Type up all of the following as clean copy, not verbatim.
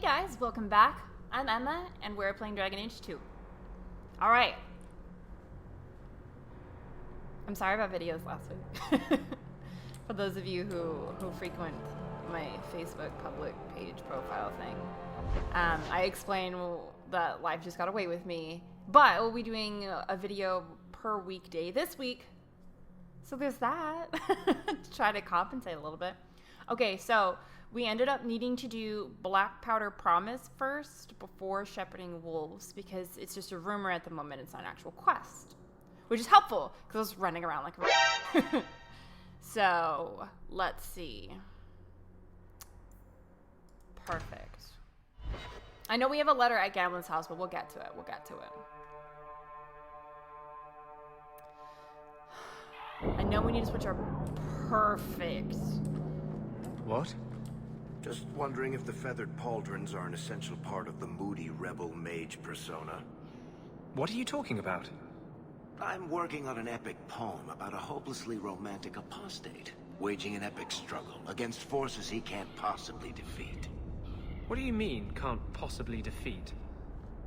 guys, welcome back. I'm Emma, and we're playing Dragon Age 2. Alright. I'm sorry about videos last week. For those of you who frequent my Facebook public page profile thing. I explained that life just got away with me, but we'll be doing a video per weekday this week. So there's that. To try to compensate a little bit. Okay, so we ended up needing to do Black Powder Promise first before Sheparding Wolves because it's just a rumor at the moment. It's not an actual quest, which is helpful because I was running around like a So let's see. Perfect. I know we have a letter at Gamblin's house, but we'll get to it. We'll get to it. I know we need to switch our perfect. What? Just wondering if the feathered pauldrons are an essential part of the moody rebel mage persona. What are you talking about? I'm working on an epic poem about a hopelessly romantic apostate, waging an epic struggle against forces he can't possibly defeat. What do you mean, can't possibly defeat?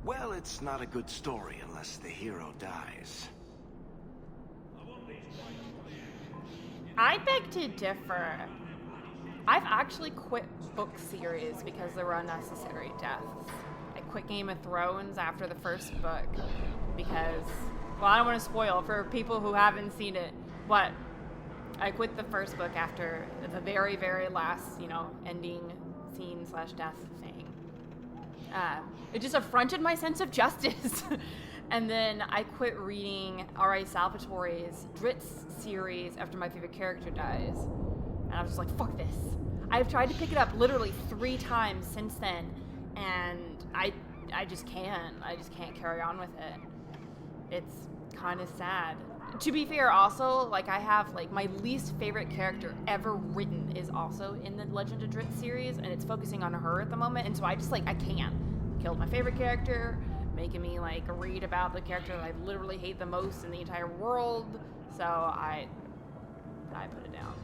Well, it's not a good story unless the hero dies. I beg to differ. I've actually quit book series because there were unnecessary deaths. I quit Game of Thrones after the first book because, well, I don't want to spoil for people who haven't seen it, but I quit the first book after the very, very last, ending scene / death thing. It just affronted my sense of justice. And then I quit reading R.A. Salvatore's Dritz series after my favorite character dies. And I was just like, fuck this. I've tried to pick it up literally 3 times since then, and I just can't. I just can't carry on with it. It's kind of sad. To be fair, also, I have, my least favorite character ever written is also in the Legend of Dritz series, and it's focusing on her at the moment, and so I just, I can't. Killed my favorite character, making me, read about the character that I literally hate the most in the entire world, so I put it down.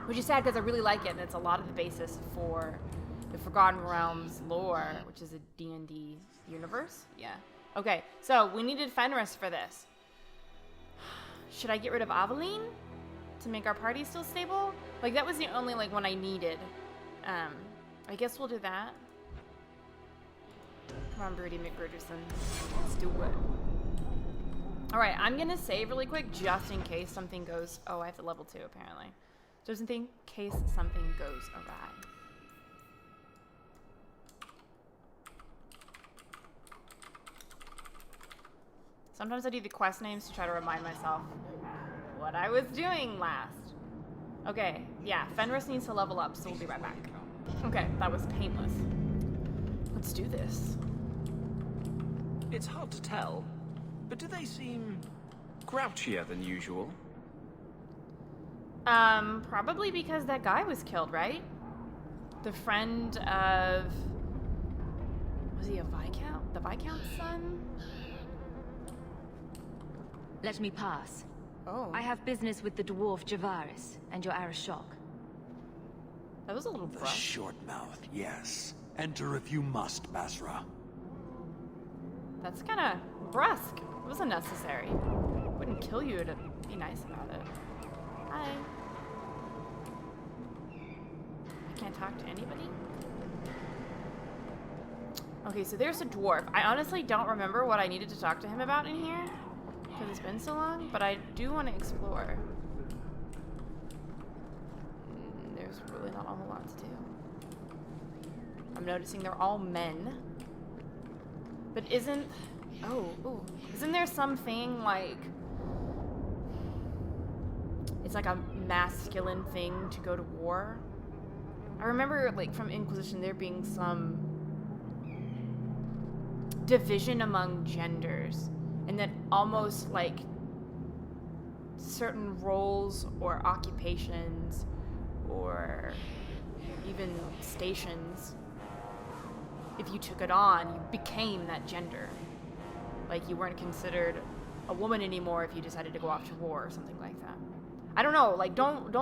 Which is sad because I really like it, and it's a lot of the basis for the Forgotten Realms lore, which is a D&D universe. Yeah. Okay, so we needed Fenris for this. Should I get rid of Aveline to make our party still stable? That was the only, one I needed. I guess we'll do that. Come on, Broody McBridgerson. Let's do it. Alright, I'm gonna save really quick just in case something goes... Oh, I have to level 2, apparently. Just in case something goes awry. Sometimes I do the quest names to try to remind myself what I was doing last. Okay, yeah, Fenris needs to level up, so we'll be right back. Okay, that was painless. Let's do this. It's hard to tell, but do they seem grouchier than usual? Probably because that guy was killed, right? The friend of... Was he a Viscount? The Viscount's son? Let me pass. Oh. I have business with the dwarf Javaris and your Arashok. That was a little The rough. short mouth, yes. Enter if you must, Basra. That's kind of brusque. It was unnecessary. Wouldn't kill you to be nice about it. Hi. I can't talk to anybody? Okay, so there's a dwarf. I honestly don't remember what I needed to talk to him about in here, because it's been so long, but I do want to explore. There's really not a whole lot to do. I'm noticing they're all men. But isn't... Oh, isn't there something it's like a masculine thing to go to war? I remember, from Inquisition there being some division among genders, and that almost, certain roles or occupations or even stations, if you took it on, you became that gender. You weren't considered a woman anymore if you decided to go off to war or something like that. I don't know, don't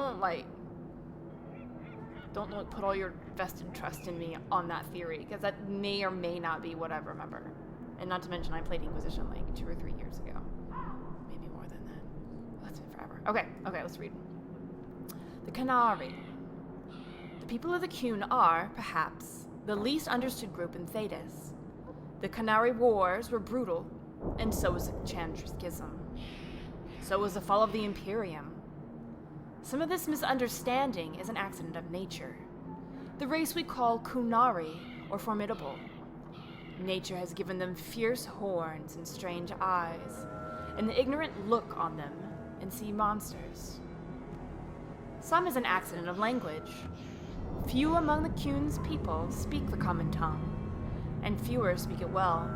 put all your vested trust in me on that theory, because that may or may not be what I remember. And not to mention, I played Inquisition like 2 or 3 years ago. Maybe more than that. That's been forever. Okay, let's read. The Qunari. The people of the Qun are, perhaps, the least understood group in Thedas. The Qunari wars were brutal, and so was the Enchantress Schism. So was the fall of the Imperium. Some of this misunderstanding is an accident of nature. The race we call Qunari, or formidable. Nature has given them fierce horns and strange eyes, and the ignorant look on them and see monsters. Some is an accident of language. Few among the Qun's people speak the common tongue, and fewer speak it well.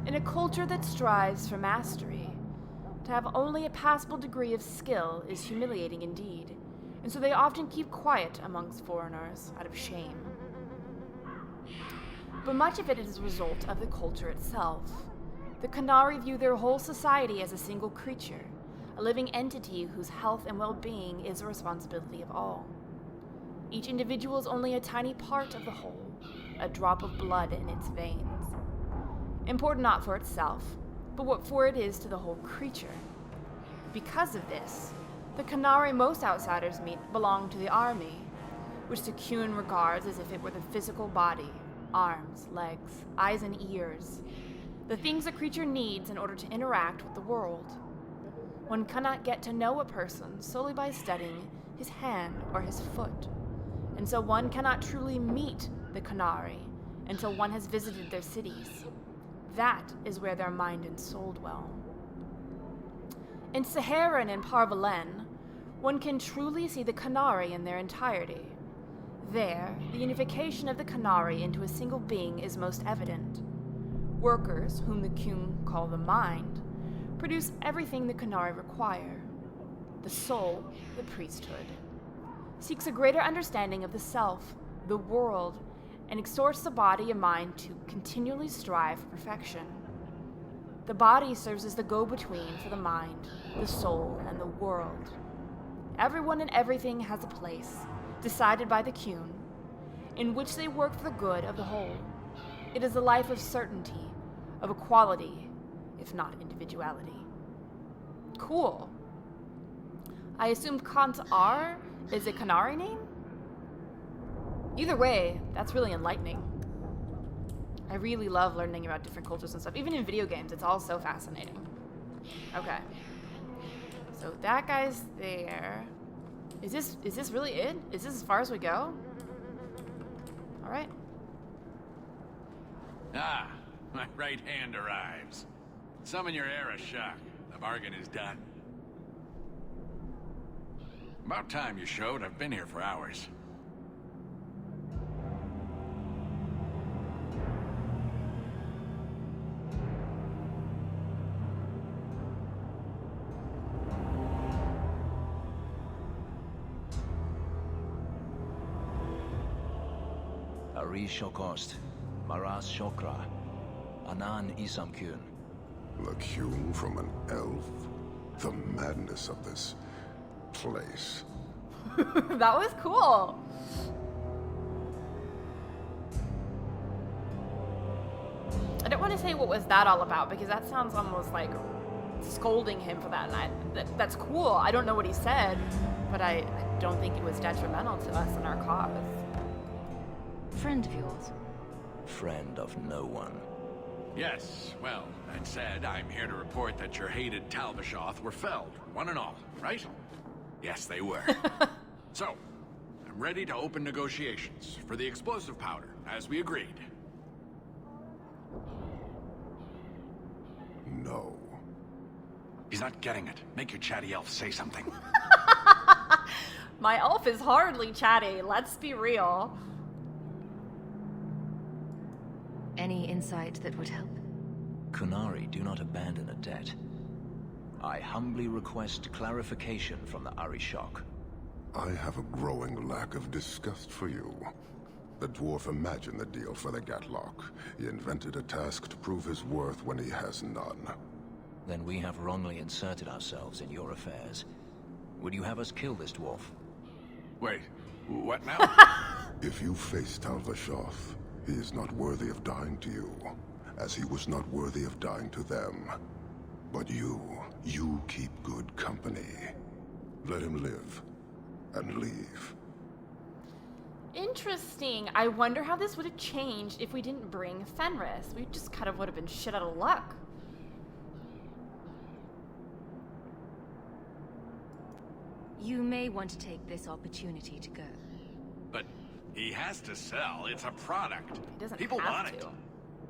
In a culture that strives for mastery, to have only a passable degree of skill is humiliating indeed, and so they often keep quiet amongst foreigners out of shame. But much of it is a result of the culture itself. The Qunari view their whole society as a single creature, a living entity whose health and well-being is the responsibility of all. Each individual is only a tiny part of the whole, a drop of blood in its veins. Important not for itself, but what for it is to the whole creature. Because of this, the Qunari most outsiders meet belong to the army, which the Qun regards as if it were the physical body, arms, legs, eyes, and ears, the things a creature needs in order to interact with the world. One cannot get to know a person solely by studying his hand or his foot, and so one cannot truly meet the Qunari until one has visited their cities. That is where their mind and soul dwell. In Saharan and Parvalen, one can truly see the Qunari in their entirety. There, the unification of the Qunari into a single being is most evident. Workers, whom the Qun call the mind, produce everything the Qunari require. The soul, the priesthood, seeks a greater understanding of the self, the world, and exhorts the body and mind to continually strive for perfection. The body serves as the go-between for the mind, the soul, and the world. Everyone and everything has a place, decided by the Qun, in which they work for the good of the whole. It is a life of certainty, of equality, if not individuality. Cool. I assume Qunari is a Qunari name? Either way, that's really enlightening. I really love learning about different cultures and stuff. Even in video games, it's all so fascinating. Okay. So that guy's there. Is this really it? Is this as far as we go? All right. Ah, my right hand arrives. Summon your era shock. The bargain is done. About time you showed. I've been here for hours. Ari Shokost, Maras Shokra, Anan Isamkun. The Qun from an elf? The madness of this place. That was cool. I don't want to say what was that all about, because that sounds almost like scolding him for that, and that's cool. I don't know what he said, but I don't think it was detrimental to us and our cause. Friend of yours? Friend of no one. Yes, well, that said, I'm here to report that your hated Talbashoth were felled, one and all, right? Yes, they were. So, I'm ready to open negotiations for the explosive powder, as we agreed. No. He's not getting it. Make your chatty elf say something. My elf is hardly chatty, let's be real. Any insight that would help? Qunari do not abandon a debt. I humbly request clarification from the Arishok. I have a growing lack of disgust for you. The dwarf imagined the deal for the Gatlock. He invented a task to prove his worth when he has none. Then we have wrongly inserted ourselves in your affairs. Would you have us kill this dwarf? Wait, what now? If you face Talvashoth, he is not worthy of dying to you, as he was not worthy of dying to them. But you keep good company. Let him live, and leave. Interesting. I wonder how this would have changed if we didn't bring Fenris. We just kind of would have been shit out of luck. You may want to take this opportunity to go. But he has to sell. It's a product. He doesn't People have want to. it.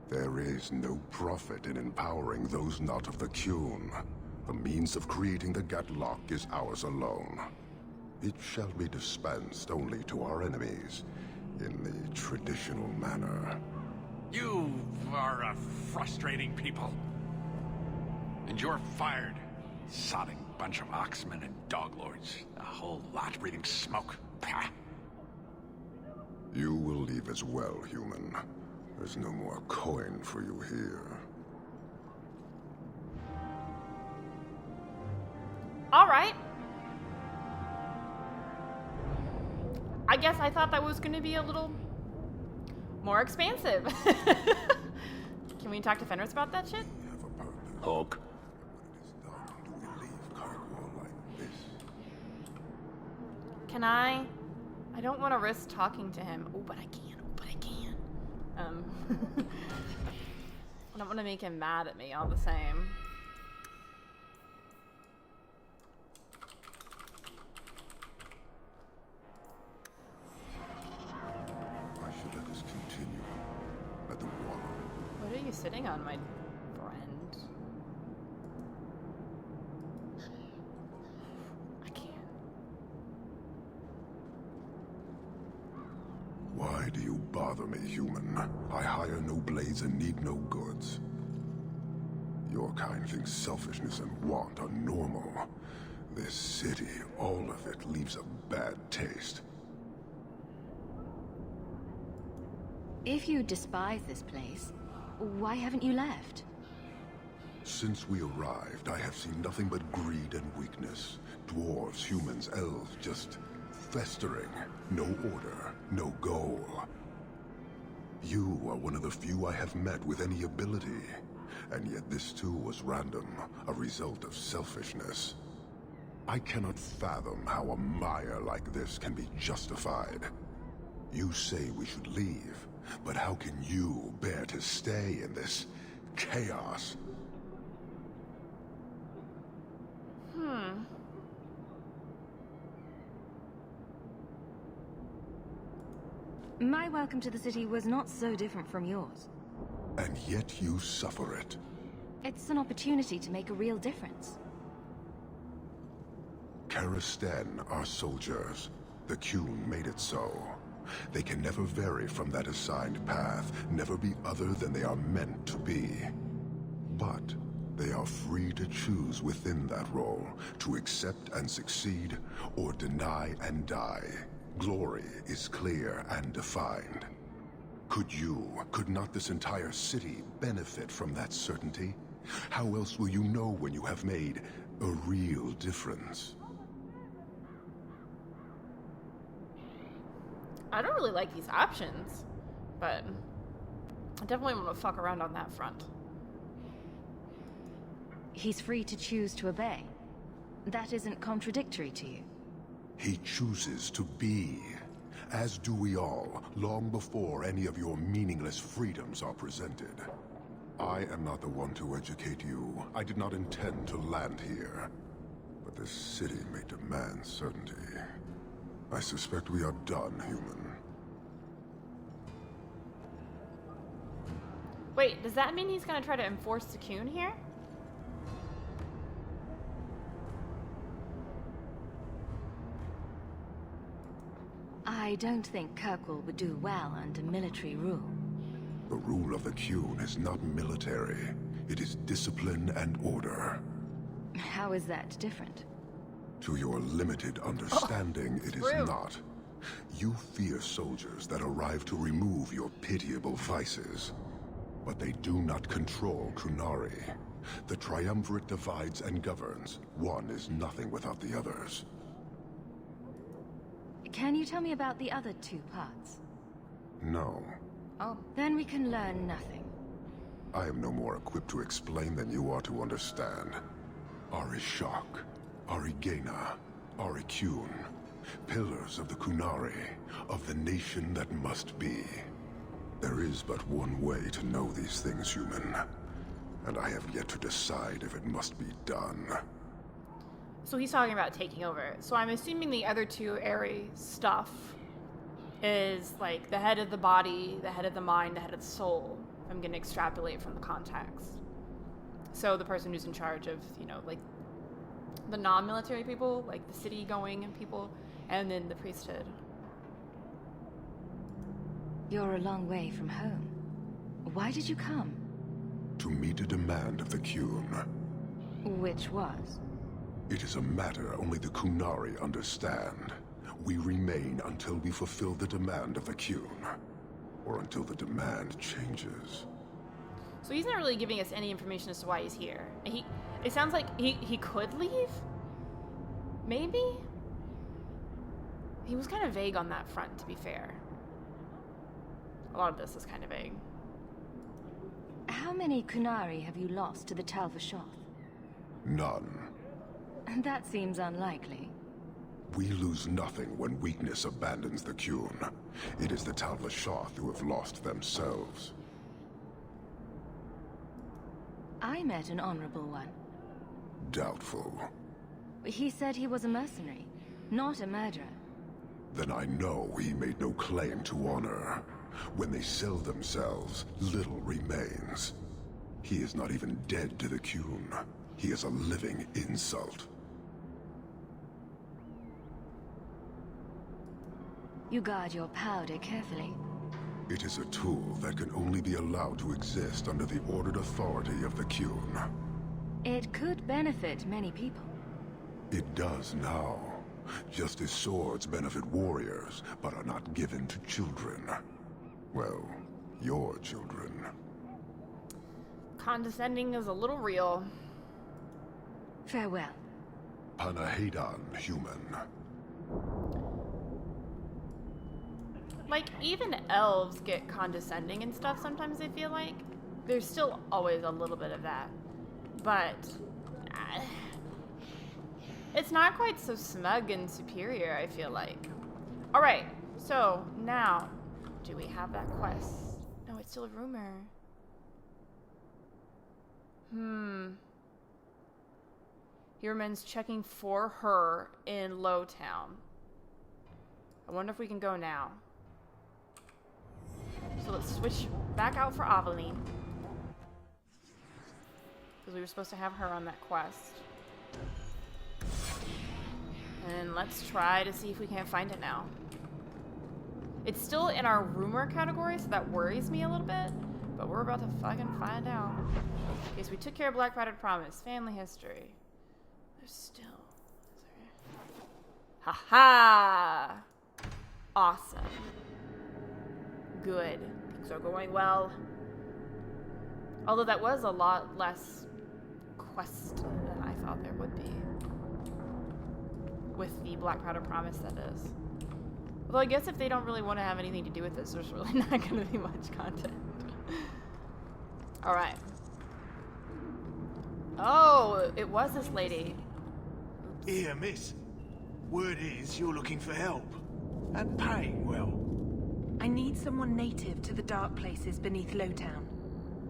There is no profit in empowering those not of the Qun. The means of creating the Gatlock is ours alone. It shall be dispensed only to our enemies, in the traditional manner. You are a frustrating people. And you're fired. Sodding bunch of oxmen and doglords. A whole lot breathing smoke. Pah. You will leave as well, human. There's no more coin for you here. All right. I guess I thought that was going to be a little more expansive. Can we talk to Fenris about that shit? Have a purpose. Hawk. Do we leave Kirkwall like this? Can I don't want to risk talking to him. Oh, but I can. I don't want to make him mad at me all the same. I should let this continue. Let them wallow. What are you sitting on, my friend? I can't. Why do you bother me, human? I hire no blades and need no goods. Your kind thinks selfishness and want are normal. This city, all of it, leaves a bad taste. If you despise this place, why haven't you left? Since we arrived, I have seen nothing but greed and weakness. Dwarves, humans, elves, just festering. No order, no goal. You are one of the few I have met with any ability. And yet this too was random, a result of selfishness. I cannot fathom how a mire like this can be justified. You say we should leave, but how can you bear to stay in this chaos? My welcome to the city was not so different from yours. And yet you suffer it. It's an opportunity to make a real difference. Karisten are soldiers. The Qun made it so. They can never vary from that assigned path, never be other than they are meant to be. But they are free to choose within that role, to accept and succeed, or deny and die. Glory is clear and defined. Could not this entire city benefit from that certainty? How else will you know when you have made a real difference? I don't really like these options, but I definitely want to fuck around on that front. He's free to choose to obey. That isn't contradictory to you. He chooses to be, as do we all, long before any of your meaningless freedoms are presented. I am not the one to educate you. I did not intend to land here. But this city may demand certainty. I suspect we are done, human. Wait, does that mean he's gonna try to enforce the Qun here? I don't think Kirkwall would do well under military rule. The rule of the Qun is not military. It is discipline and order. How is that different? To your limited understanding, it is true. not. You fear soldiers that arrive to remove your pitiable vices. But they do not control Qunari. The Triumvirate divides and governs. One is nothing without the others. Can you tell me about the other two parts? No. Oh. Then we can learn nothing. I am no more equipped to explain than you are to understand. Ari Shak, Ari Gaina, Ari Qun, pillars of the Qunari, of the nation that must be. There is but one way to know these things, human. And I have yet to decide if it must be done. So he's talking about taking over. So I'm assuming the other two Aerie stuff is like the head of the body, the head of the mind, the head of the soul. I'm going to extrapolate from the context. So the person who's in charge of, you know, like the non-military people, like the city-going people, and then the priesthood. You're a long way from home. Why did you come? To meet a demand of the Qun. Which was? It is a matter only the Qunari understand. We remain until we fulfill the demand of the Qun. Or until the demand changes. So he's not really giving us any information as to why he's here. It sounds like he could leave? Maybe? He was kind of vague on that front, to be fair. A lot of this is kind of vague. How many Qunari have you lost to the Tal Vashoth? None. That seems unlikely. We lose nothing when weakness abandons the Qun. It is the Tal Vashoth who have lost themselves. I met an honorable one. Doubtful. He said he was a mercenary, not a murderer. Then I know he made no claim to honor. When they sell themselves, little remains. He is not even dead to the Qun. He is a living insult. You guard your powder carefully. It is a tool that can only be allowed to exist under the ordered authority of the Qun. It could benefit many people. It does now. Just as swords benefit warriors, but are not given to children. Well, your children. Condescending is a little real. Farewell. Panahedan, human. Like, even elves get condescending and stuff sometimes, I feel like. There's still always a little bit of that. But it's not quite so smug and superior, I feel like. Alright, so now, do we have that quest? No, it's still a rumor. He remains checking for her in Lowtown. I wonder if we can go now. So let's switch back out for Aveline. Because we were supposed to have her on that quest. And let's try to see if we can't find it now. It's still in our rumor category, so that worries me a little bit. But we're about to fucking find out. Okay, so we took care of Black Pride Promise. Family history. There's still... Ha-ha! Awesome. Good. Things are going well. Although that was a lot less quest than I thought there would be. With the Black Powder Promise, that is. Although I guess if they don't really want to have anything to do with this, there's really not going to be much content. Alright. Oh, it was this lady. Oops. Here, miss. Word is you're looking for help. And paying well. I need someone native to the dark places beneath Lowtown.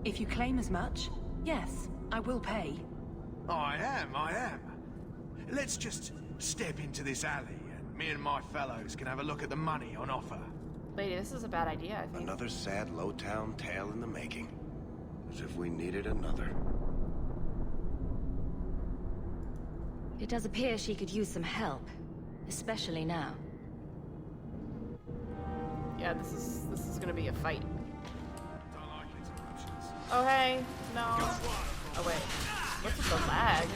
If you claim as much, yes, I will pay. I am. Let's just step into this alley and me and my fellows can have a look at the money on offer. Lady, this is a bad idea, I think. Another sad Lowtown tale in the making. As if we needed another. It does appear she could use some help, especially now. Yeah, this is gonna be a fight. Oh hey, no. Oh wait, what's with the lag?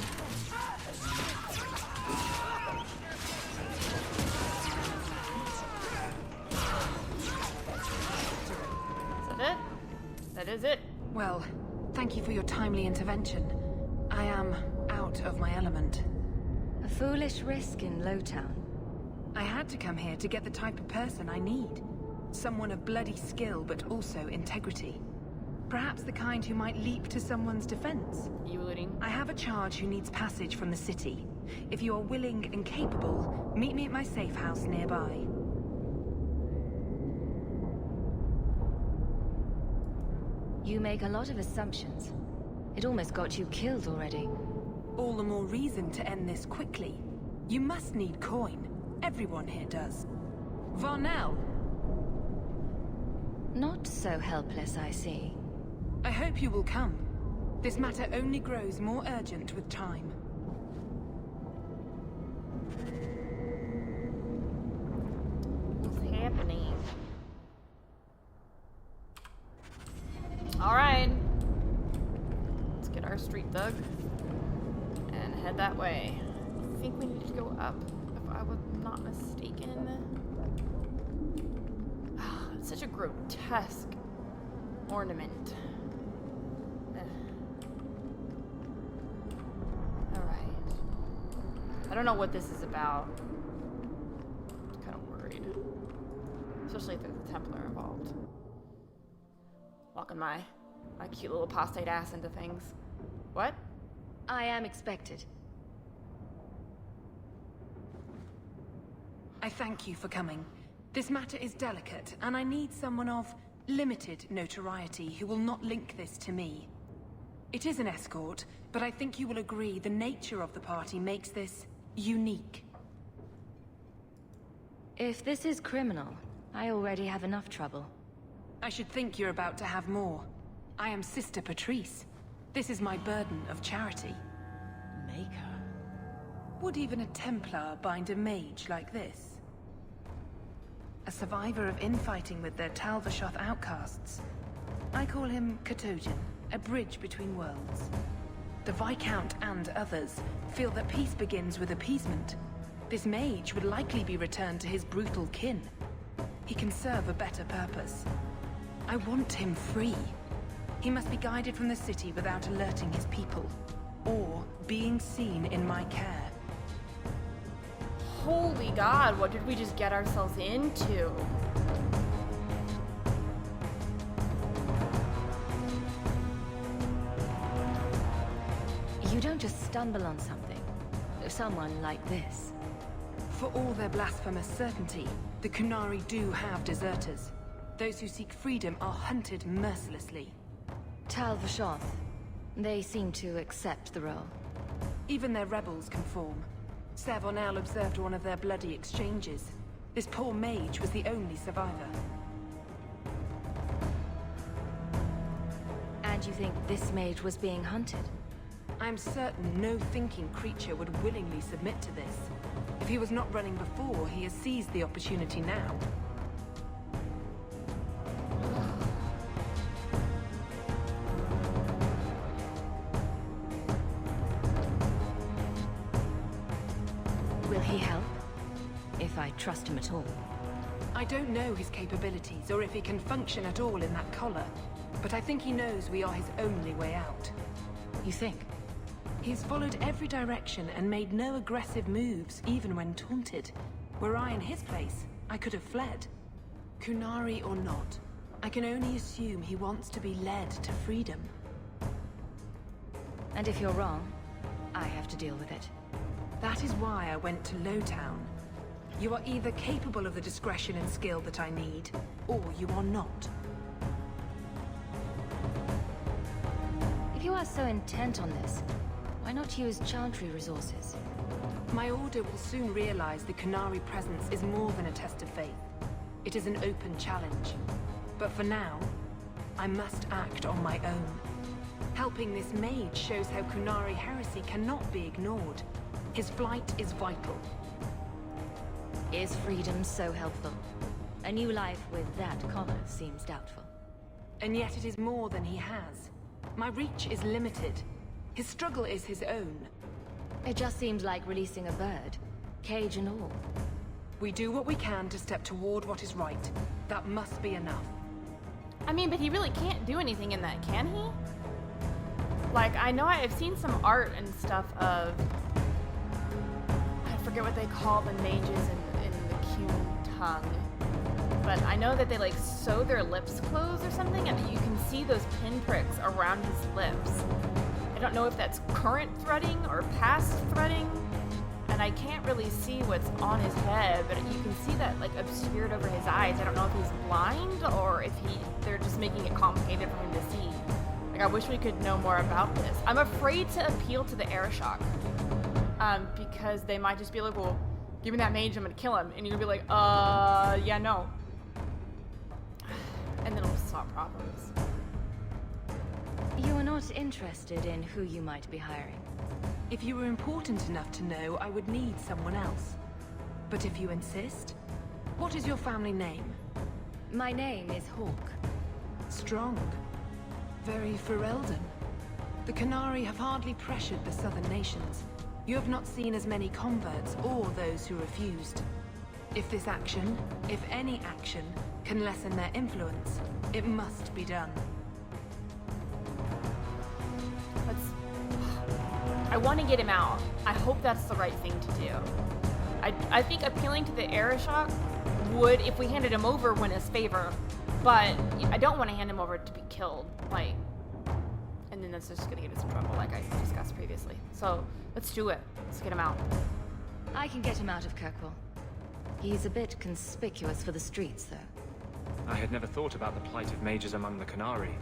Is that it? That is it. Well, thank you for your timely intervention. I am out of my element. A foolish risk in Lowtown. I had to come here to get the type of person I need. Someone of bloody skill, but also integrity. Perhaps the kind who might leap to someone's defense. Looting. I have a charge who needs passage from the city. If you are willing and capable, meet me at my safe house nearby. You make a lot of assumptions. It almost got you killed already. All the more reason to end this quickly. You must need coin. Everyone here does. Varnell! Not so helpless, I see. I hope you will come. This matter only grows more urgent with time. What's happening? Alright. Let's get our street dug and head that way. I think we need to go up, if I was not mistaken. It's such a grotesque ornament. Alright. I don't know what this is about. I'm kind of worried. Especially if there's a Templar involved. Walking my cute little apostate ass into things. What? I am expected. I thank you for coming. This matter is delicate, and I need someone of limited notoriety who will not link this to me. It is an escort, but I think you will agree the nature of the party makes this unique. If this is criminal, I already have enough trouble. I should think you're about to have more. I am Sister Patrice. This is my burden of charity. Maker. Would even a Templar bind a mage like this? A survivor of infighting with their Talvashoth outcasts. I call him Katojan, a bridge between worlds. The Viscount and others feel that peace begins with appeasement. This mage would likely be returned to his brutal kin. He can serve a better purpose. I want him free. He must be guided from the city without alerting his people, or being seen in my care. Holy God, what did we just get ourselves into? You don't just stumble on something. Someone like this. For all their blasphemous certainty, the Qunari do have deserters. Those who seek freedom are hunted mercilessly. Talvashoth. They seem to accept the role. Even their rebels conform. Savonel observed one of their bloody exchanges. This poor mage was the only survivor. And you think this mage was being hunted? I'm certain no thinking creature would willingly submit to this. If he was not running before, he has seized the opportunity now. Will he help? If I trust him at all. I don't know his capabilities, or if he can function at all in that collar, but I think he knows we are his only way out. You think? He's followed every direction and made no aggressive moves, even when taunted. Were I in his place, I could have fled. Qunari or not, I can only assume he wants to be led to freedom. And if you're wrong, I have to deal with it. That is why I went to Lowtown. You are either capable of the discretion and skill that I need, or you are not. If you are so intent on this, why not use Chantry resources? My order will soon realize the Qunari presence is more than a test of faith. It is an open challenge. But for now, I must act on my own. Helping this mage shows how Qunari heresy cannot be ignored. His flight is vital. Is freedom so helpful? A new life with that collar seems doubtful. And yet it is more than he has. My reach is limited. His struggle is his own. It just seems like releasing a bird, cage and all. We do what we can to step toward what is right. That must be enough. I mean, but he really can't do anything in that, can he? Like, I know I've seen some art and stuff of... I forget what they call the mages in human tongue. But I know that they like sew their lips closed or something, and you can see those pinpricks around his lips. I don't know if that's current threading or past threading, and I can't really see what's on his head, but you can see that like obscured over his eyes. I don't know if he's blind or if they're just making it complicated for him to see. Like, I wish we could know more about this. I'm afraid to appeal to the air shock, because they might just be like, well, give me that mage, I'm gonna kill him, and you're gonna be like, yeah, no. And then it'll solve problems. You are not interested in who you might be hiring. If you were important enough to know, I would need someone else. But if you insist, what is your family name? My name is Hawk. Strong. Very Ferelden. The Qunari have hardly pressured the southern nations. You have not seen as many converts or those who refused. If this action, if any action, can lessen their influence, it must be done. I want to get him out. I hope that's the right thing to do. I think appealing to the Arishok would, if we handed him over, win us favor. But I don't want to hand him over to be killed. Like, and then that's just going to get us in trouble, like I discussed previously. So let's do it. Let's get him out. I can get him out of Kirkwall. He's a bit conspicuous for the streets, though. I had never thought about the plight of mages among the Qunari,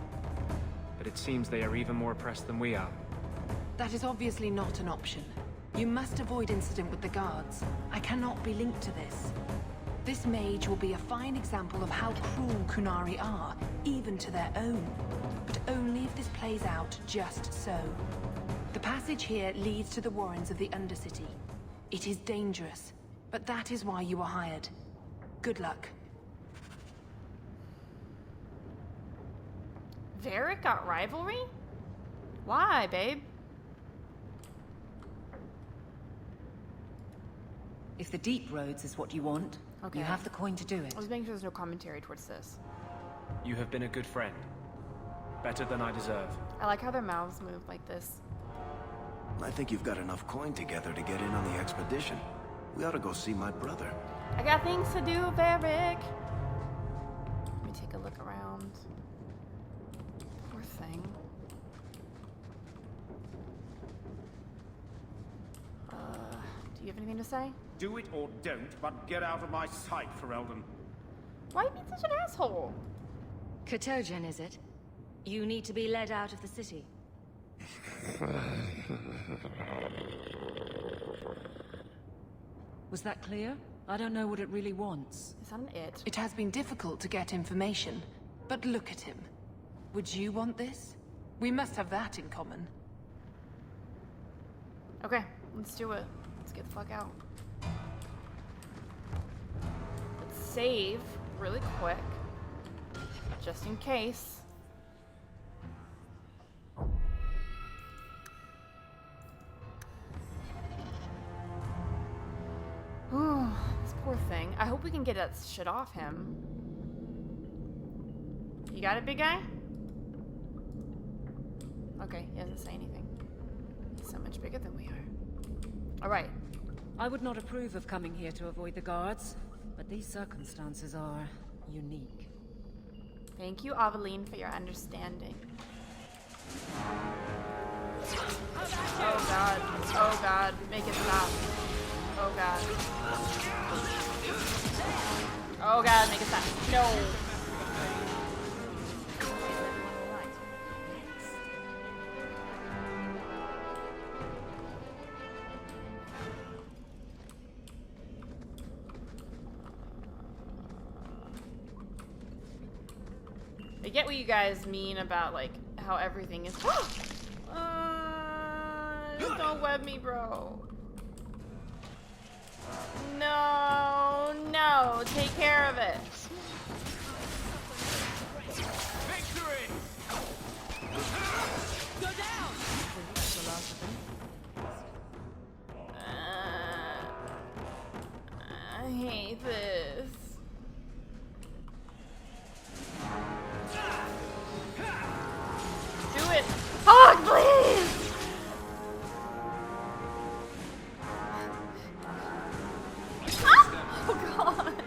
but it seems they are even more oppressed than we are. That is obviously not an option. You must avoid incident with the guards. I cannot be linked to this. This mage will be a fine example of how cruel Qunari are, even to their own. But only if this plays out just so. The passage here leads to the warrens of the Undercity. It is dangerous, but that is why you were hired. Good luck. Varric got rivalry? Why, babe? If the deep roads is what you want, Okay. you have the coin to do it. I was making sure there's no commentary towards this. You have been a good friend. Better than I deserve. I like how their mouths move like this. I think you've got enough coin together to get in on the expedition. We ought to go see my brother. I got things to do, Varric. Let me take a look around. Poor thing. Do you have anything to say? Do it or don't, but get out of my sight, Ferelden. Why are you being such an asshole? Katojan, is it? You need to be led out of the city. Was that clear? I don't know what it really wants. Is that an it? It has been difficult to get information, but look at him. Would you want this? We must have that in common. Okay, let's do it. Let's get the fuck out. Let's save really quick, just in case. Ooh, this poor thing. I hope we can get that shit off him. You got it, big guy? Okay, he doesn't say anything. He's so much bigger than we are. Alright. I would not approve of coming here to avoid the guards, but these circumstances are unique. Thank you, Aveline, for your understanding. Oh god. Oh god. Make it stop. Oh god. Oh god, make it stop. No. I get what you guys mean about like how everything is. Don't web me, bro. No, no, take care of it. Victory! Go down! I hate this. Do it. Hog, please! Ah! Oh god.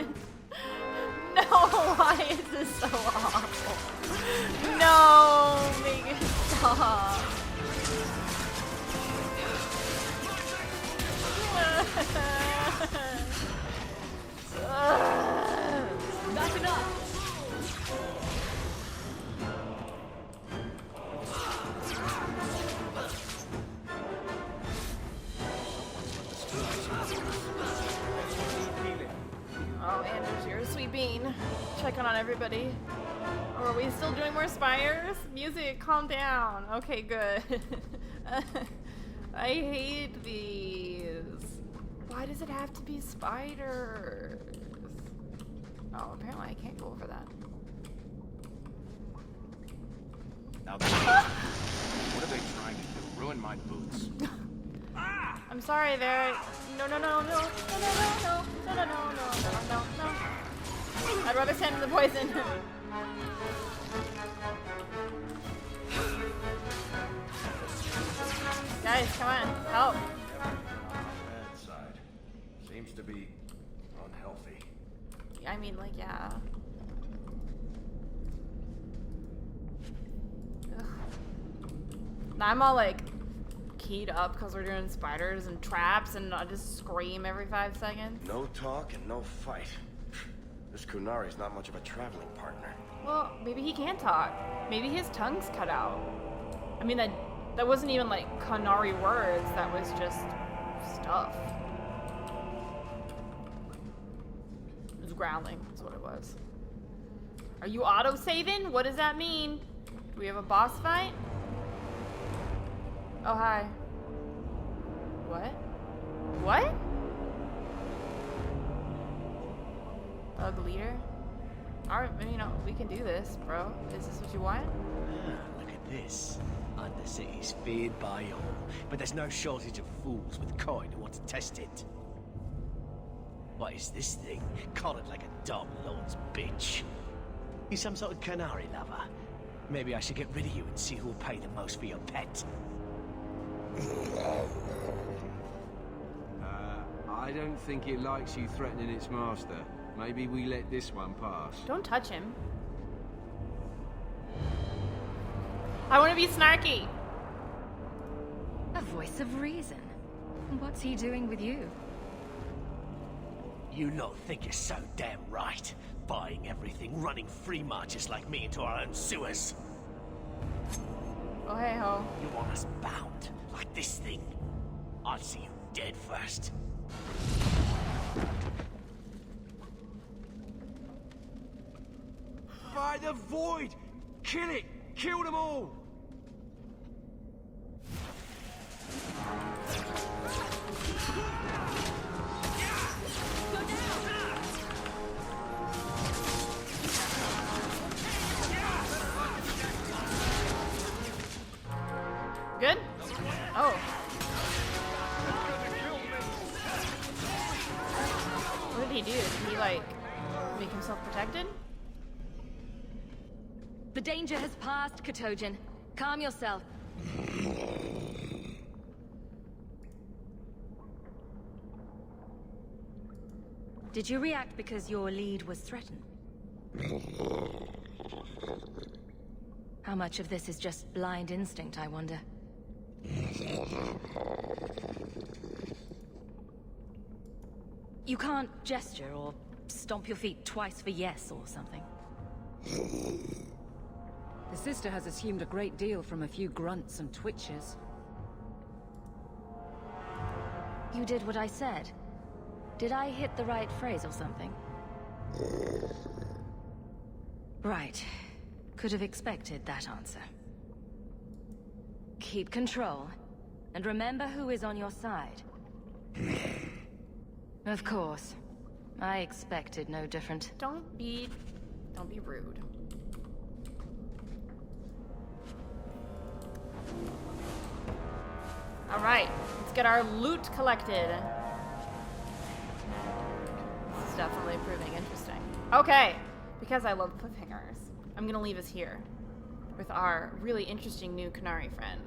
That's enough! Oh, Anders, you're a sweet bean. Checking on everybody. Or are we still doing more spires? Music, calm down. Okay, good. I hate these. Why does it have to be spiders? Oh, apparently I can't go over that. Now, what are they trying to do? Ruin my boots? I'm sorry, there. No. I'd rather stand in the poison. Guys, come on, help. Bad side. Seems to be unhealthy. I mean, like, yeah. Ugh. Now I'm all like keyed up because we're doing spiders and traps, and I just scream every 5 seconds. No talk and no fight. This Qunari's not much of a traveling partner. Well, maybe he can talk. Maybe his tongue's cut out. I mean, that wasn't even like Qunari words. That was just stuff. It was growling. That's what it was. Are you auto-saving? What does that mean? Do we have a boss fight? Oh, hi. What? What? Oh, the leader? Alright, you know, we can do this, bro. Is this what you want? Look at this. Undercity's feared by all, but there's no shortage of fools with coin who want to test it. What is this thing? Collared like a dog lord's bitch. You some sort of Qunari lover? Maybe I should get rid of you and see who'll pay the most for your pet. I don't think it likes you threatening its master. Maybe we let this one pass. Don't touch him. I want to be snarky. A voice of reason. What's he doing with you? You lot think you're so damn right. Buying everything, running free marches like me into our own sewers. Oh, hey ho. You want us bound, like this thing? I'll see you dead first. By the void! Kill it! Kill them all! Good? Oh. What did he do? Did he, like, make himself protected? The danger has passed, Katojan. Calm yourself. Did you react because your lead was threatened? How much of this is just blind instinct, I wonder? You can't gesture or stomp your feet twice for yes or something. The sister has assumed a great deal from a few grunts and twitches. You did what I said. Did I hit the right phrase or something? Right. Could have expected that answer. Keep control, and remember who is on your side. Of course. I expected no different. Don't be rude. Alright, let's get our loot collected. This is definitely proving interesting. Okay, because I love cliffhangers, I'm gonna leave us here with our really interesting new Qunari friend.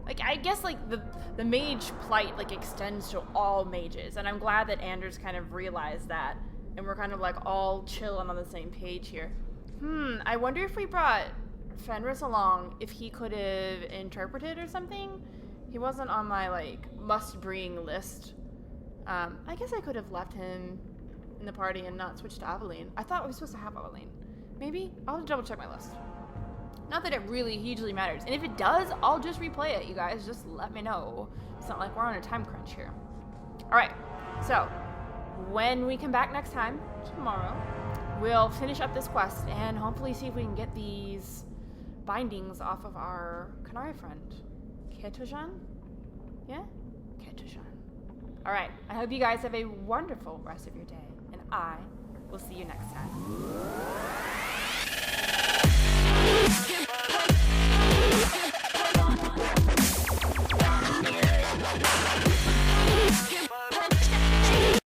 Like, I guess, like, the mage plight, like, extends to all mages, and I'm glad that Anders kind of realized that, and we're kind of, like, all chill and on the same page here. I wonder if we brought Fenris along if he could have interpreted or something. He wasn't on my, like, must-bring list. I guess I could have left him in the party and not switched to Aveline. I thought we were supposed to have Aveline. Maybe? I'll double-check my list. Not that it really hugely matters. And if it does, I'll just replay it, you guys. Just let me know. It's not like we're on a time crunch here. Alright, so when we come back next time, tomorrow, we'll finish up this quest and hopefully see if we can get these bindings off of our Qunari friend. Ketojan? Yeah? Ketojan. Alright, I hope you guys have a wonderful rest of your day, and I will see you next time.